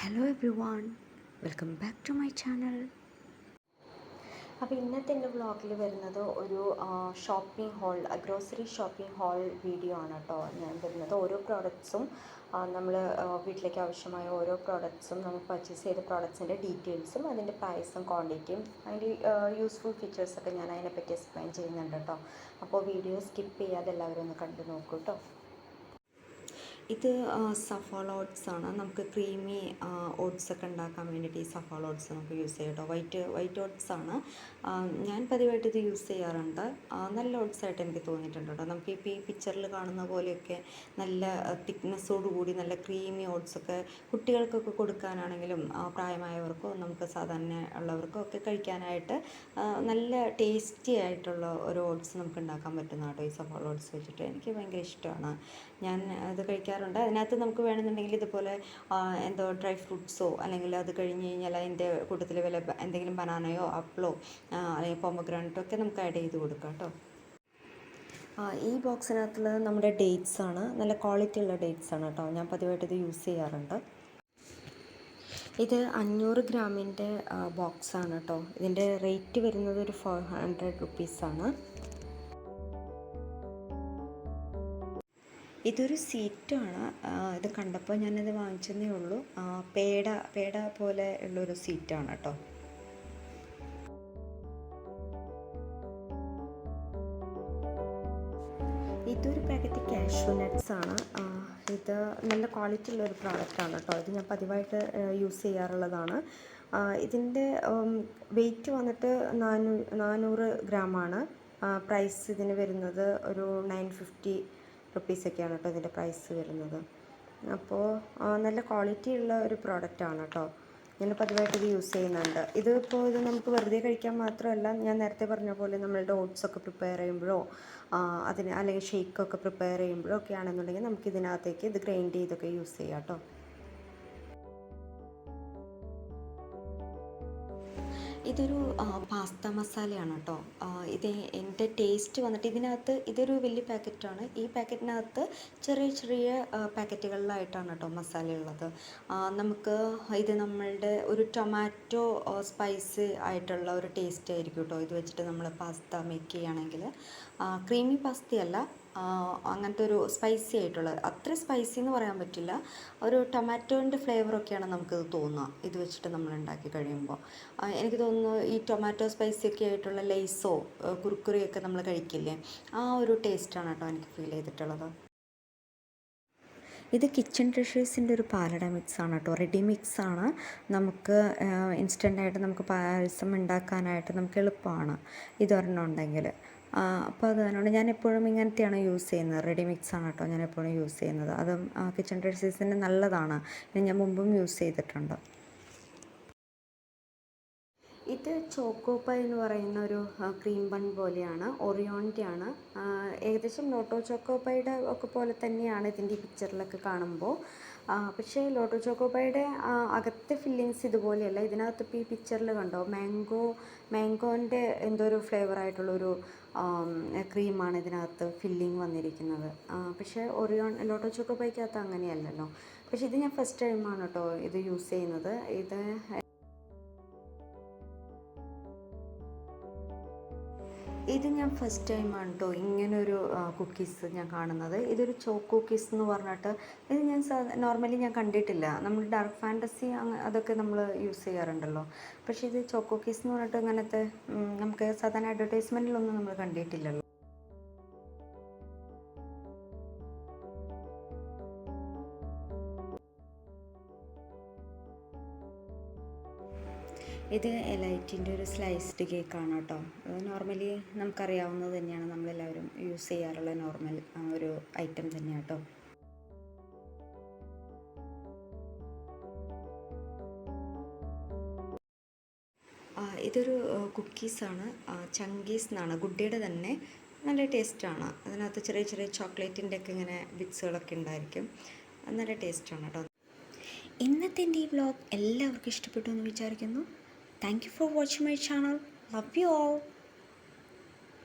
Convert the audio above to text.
Hello everyone, welcome back to my channel. അപ്പോൾ ഇന്നത്തെ എൻ്റെ വ്ളോഗിൽ വരുന്നത് ഒരു shopping haul, grocery shopping haul video ആണ് കേട്ടോ. ഞാൻ വരുന്നത് ഓരോ പ്രോഡക്ട്സും നമ്മൾ വീട്ടിലേക്ക് ആവശ്യമായ ഓരോ പ്രോഡക്ട്സും നമ്മൾ പർച്ചേസ് ചെയ്ത പ്രോഡക്ട്സിൻ്റെ ഡീറ്റെയിൽസും അതിൻ്റെ പ്രൈസും ക്വാണ്ടിറ്റിയും അതിൻ്റെ യൂസ്ഫുൾ ഫീച്ചേഴ്സൊക്കെ ഞാൻ അതിനെപ്പറ്റി എക്സ്പ്ലെയിൻ ചെയ്യുന്നുണ്ട് കേട്ടോ. അപ്പോൾ വീഡിയോ സ്കിപ്പ് ചെയ്യാതെ എല്ലാവരും ഒന്ന് കണ്ടു നോക്കൂ കേട്ടോ. ഇത് സഫോള ഓട്സ് ആണ്. നമുക്ക് ക്രീമി ഓട്സ് ഒക്കെ ഉണ്ടാക്കാൻ വേണ്ടിയിട്ട് ഈ സഫോള ഓട്സ് നമുക്ക് യൂസ് ചെയ്യാം കേട്ടോ. വൈറ്റ് ഓട്സ് ആണ്. ഞാൻ പതിവായിട്ട് ഇത് യൂസ് ചെയ്യാറുണ്ട്. നല്ല ഓട്സ് ആയിട്ട് എനിക്ക് തോന്നിയിട്ടുണ്ട് കേട്ടോ. നമുക്ക് ഇപ്പോൾ ഈ പിക്ചറിൽ കാണുന്ന പോലെയൊക്കെ നല്ല തിക്നെസ്സോട് കൂടി നല്ല ക്രീമി ഓട്സൊക്കെ കുട്ടികൾക്കൊക്കെ കൊടുക്കാനാണെങ്കിലും പ്രായമായവർക്കോ നമുക്ക് സാധാരണ ഉള്ളവർക്കോ ഒക്കെ കഴിക്കാനായിട്ട് നല്ല ടേസ്റ്റി ആയിട്ടുള്ള ഒരു ഓട്സ് നമുക്ക് ഉണ്ടാക്കാൻ പറ്റുന്ന കേട്ടോ. ഈ സഫോള ഓട്സ് വെച്ചിട്ട് എനിക്ക് ഭയങ്കര ഇഷ്ടമാണ്. ഞാൻ അത് കഴിക്കാറുണ്ട്. അതിനകത്ത് നമുക്ക് വേണമെന്നുണ്ടെങ്കിൽ ഇതുപോലെ എന്തോ ഡ്രൈ ഫ്രൂട്ട്സോ അല്ലെങ്കിൽ അത് കഴിഞ്ഞ് കഴിഞ്ഞാൽ അതിൻ്റെ കൂട്ടത്തിൽ വല്ല എന്തെങ്കിലും ബനാനയോ ആപ്പിളോ അല്ലെങ്കിൽ പൊമഗ്രാനറ്റോ ഒക്കെ നമുക്ക് ആഡ് ചെയ്ത് കൊടുക്കാം കേട്ടോ. ഈ ബോക്സിനകത്തുള്ളത് നമ്മുടെ ഡേറ്റ്സ് ആണ്. നല്ല ക്വാളിറ്റി ഉള്ള ഡേറ്റ്സ് ആണ് കേട്ടോ. ഞാൻ പതിവായിട്ട് ഇത് യൂസ് ചെയ്യാറുണ്ട്. ഇത് 500 ഗ്രാമിൻ്റെ ബോക്സാണ് കേട്ടോ. ഇതിൻ്റെ റേറ്റ് വരുന്നത് ഒരു 400 റുപ്പീസാണ്. ഇതൊരു സീറ്റാണ്. ഇത് കണ്ടപ്പോൾ ഞാനത് വാങ്ങിച്ചതേ ഉള്ളൂ. പേട പോലെ ഉള്ളൊരു സീറ്റാണ് കേട്ടോ. ഇതൊരു പാക്കറ്റ് കാഷ്യൂ നട്ട്സ് ആണ്. ഇത് നല്ല ക്വാളിറ്റി ഉള്ളൊരു പ്രോഡക്റ്റാണ് കേട്ടോ. ഇത് ഞാൻ പതിവായിട്ട് യൂസ് ചെയ്യാറുള്ളതാണ്. ഇതിൻ്റെ വെയിറ്റ് വന്നിട്ട് 400 ഗ്രാമാണ്. പ്രൈസ് ഇതിന് വരുന്നത് ഒരു 950 റുപ്പീസൊക്കെയാണ് കേട്ടോ ഇതിൻ്റെ പ്രൈസ് വരുന്നത്. അപ്പോൾ നല്ല ക്വാളിറ്റി ഉള്ള ഒരു പ്രോഡക്റ്റാണ് കേട്ടോ. ഞാൻ പതിവായിട്ട് ഇത് യൂസ് ചെയ്യുന്നുണ്ട്. ഇത് നമുക്ക് വെറുതെ കഴിക്കാൻ മാത്രമല്ല, ഞാൻ നേരത്തെ പറഞ്ഞ പോലെ നമ്മളുടെ ഓട്സൊക്കെ പ്രിപ്പയർ ചെയ്യുമ്പോഴോ അല്ലെങ്കിൽ ഷേക്കൊക്കെ പ്രിപ്പയർ ചെയ്യുമ്പോഴോ ഒക്കെ ആണെന്നുണ്ടെങ്കിൽ നമുക്ക് ഇതിനകത്തേക്ക് ഇത് ഗ്രൈൻഡ് ചെയ്തൊക്കെ യൂസ് ചെയ്യാം കേട്ടോ. ഇതൊരു പാസ്ത മസാലയാണ് കേട്ടോ. ഇത് എൻ്റെ ടേസ്റ്റ് വന്നിട്ട് ഇതിനകത്ത് ഇതൊരു വലിയ പാക്കറ്റാണ്. ഈ പാക്കറ്റിനകത്ത് ചെറിയ പാക്കറ്റുകളിലായിട്ടാണ് കേട്ടോ മസാല ഉള്ളത്. നമുക്ക് ഇത് നമ്മളുടെ ഒരു ടൊമാറ്റോ സ്പൈസി ആയിട്ടുള്ള ഒരു ടേസ്റ്റ് ആയിരിക്കും കേട്ടോ ഇത് വെച്ചിട്ട് നമ്മൾ പാസ്ത മേക്ക് ചെയ്യുകയാണെങ്കിൽ. ക്രീമി പാസ്തയല്ല, അങ്ങനത്തെ ഒരു സ്പൈസി ആയിട്ടുള്ള, അത്ര സ്പൈസി എന്ന് പറയാൻ പറ്റില്ല, ഒരു ടൊമാറ്റോൻ്റെ ഫ്ലേവറൊക്കെയാണ് നമുക്കിത് തോന്നുക ഇത് വെച്ചിട്ട് നമ്മൾ ഉണ്ടാക്കി കഴിയുമ്പോൾ. എനിക്ക് തോന്നുന്നു ഈ ടൊമാറ്റോ സ്പൈസി ഒക്കെ ആയിട്ടുള്ള ലേസോ കുറുക്കുറിയൊക്കെ നമ്മൾ കഴിക്കില്ലേ, ആ ഒരു ടേസ്റ്റാണ് കേട്ടോ എനിക്ക് ഫീൽ ചെയ്തിട്ടുള്ളത്. ഇത് കിച്ചൺ ട്രഷേഴ്സിൻ്റെ ഒരു പാലട മിക്സാണ് കേട്ടോ. റെഡി മിക്സാണ്. നമുക്ക് ഇൻസ്റ്റൻ്റായിട്ട് നമുക്ക് പായസം ഉണ്ടാക്കാനായിട്ട് നമുക്ക് എളുപ്പമാണ് ഇതൊരെണ്ണം ഉണ്ടെങ്കിൽ. അപ്പോൾ അതുകൊണ്ട് ഞാൻ എപ്പോഴും ഇങ്ങനത്തെയാണ് യൂസ് ചെയ്യുന്നത്. റെഡി മിക്സാണ് കേട്ടോ ഞാൻ എപ്പോഴും യൂസ് ചെയ്യുന്നത്. അതും കിച്ചൺ ട്രഷേഴ്സിൻ്റെ നല്ലതാണ്. ഞാൻ മുമ്പും യൂസ് ചെയ്തിട്ടുണ്ട്. ഇത് ചോക്കോ പൈ എന്ന് പറയുന്ന ഒരു ക്രീം ബൺ പോലെയാണ്, ഒറിയോണിൻ്റെ ആണ്. ഏകദേശം ലോട്ടോ ചോക്കോ പൈയുടെ ഒക്കെ പോലെ തന്നെയാണ് ഇതിൻ്റെ പിക്ചറിലൊക്കെ കാണുമ്പോൾ. പക്ഷേ ലോട്ടോ ചോക്കോ പൈയുടെ അകത്തെ ഫില്ലിങ്സ് ഇതുപോലെയല്ല. ഇതിനകത്ത് ഇപ്പോൾ ഈ പിക്ചറിൽ കണ്ടോ മാംഗോൻ്റെ എന്തോ ഒരു ഫ്ലേവറായിട്ടുള്ളൊരു ക്രീമാണ് ഇതിനകത്ത് ഫില്ലിങ് വന്നിരിക്കുന്നത്. പക്ഷേ ലോട്ടോ ചോക്കോ പൈക്കകത്ത് അങ്ങനെയല്ലല്ലോ. പക്ഷേ ഇത് ഞാൻ ഫസ്റ്റ് ടൈമാണ് കേട്ടോ ഇത് യൂസ് ചെയ്യുന്നത്. ഇത് ഞാൻ ഫസ്റ്റ് ടൈമാണ് കേട്ടോ ഇങ്ങനൊരു കുക്കീസ് ഞാൻ കാണുന്നത്. ഇതൊരു ചോക്ക് കുക്കീസ് എന്ന് പറഞ്ഞിട്ട് ഇത് ഞാൻ നോർമലി ഞാൻ കണ്ടിട്ടില്ല. നമ്മൾ ഡാർക്ക് ഫാൻറ്റസി അതൊക്കെ നമ്മൾ യൂസ് ചെയ്യാറുണ്ടല്ലോ. പക്ഷേ ഇത് ചോക്ക് കുക്കീസ് എന്ന് പറഞ്ഞിട്ട് ഇങ്ങനത്തെ നമുക്ക് സാധാരണ അഡ്വർടൈസ്മെൻറ്റിലൊന്നും നമ്മൾ കണ്ടിട്ടില്ലല്ലോ. ഇത് എലൈറ്റിൻ്റെ ഒരു സ്ലൈസ്ഡ് കേക്കാണ് കേട്ടോ. അത് നോർമലി നമുക്കറിയാവുന്നത് തന്നെയാണ്, നമ്മളെല്ലാവരും യൂസ് ചെയ്യാറുള്ള നോർമൽ ഒരു ഐറ്റം തന്നെയാണ് കേട്ടോ. ഇതൊരു കുക്കീസാണ്, ചങ്കീസ് എന്നാണ്, ഗുഡിയുടെ തന്നെ. നല്ല ടേസ്റ്റാണ്. അതിനകത്ത് ചെറിയ ചോക്ലേറ്റിൻ്റെ ഒക്കെ ഇങ്ങനെ ബിറ്റ്സുകളൊക്കെ ഉണ്ടായിരിക്കും. നല്ല ടേസ്റ്റാണ് കേട്ടോ. ഇന്നത്തെ എൻ്റെ ഈ വ്ളോഗ് എല്ലാവർക്കും ഇഷ്ടപ്പെട്ടു എന്ന് വിചാരിക്കുന്നു. Thank you for watching my channel. Love you all.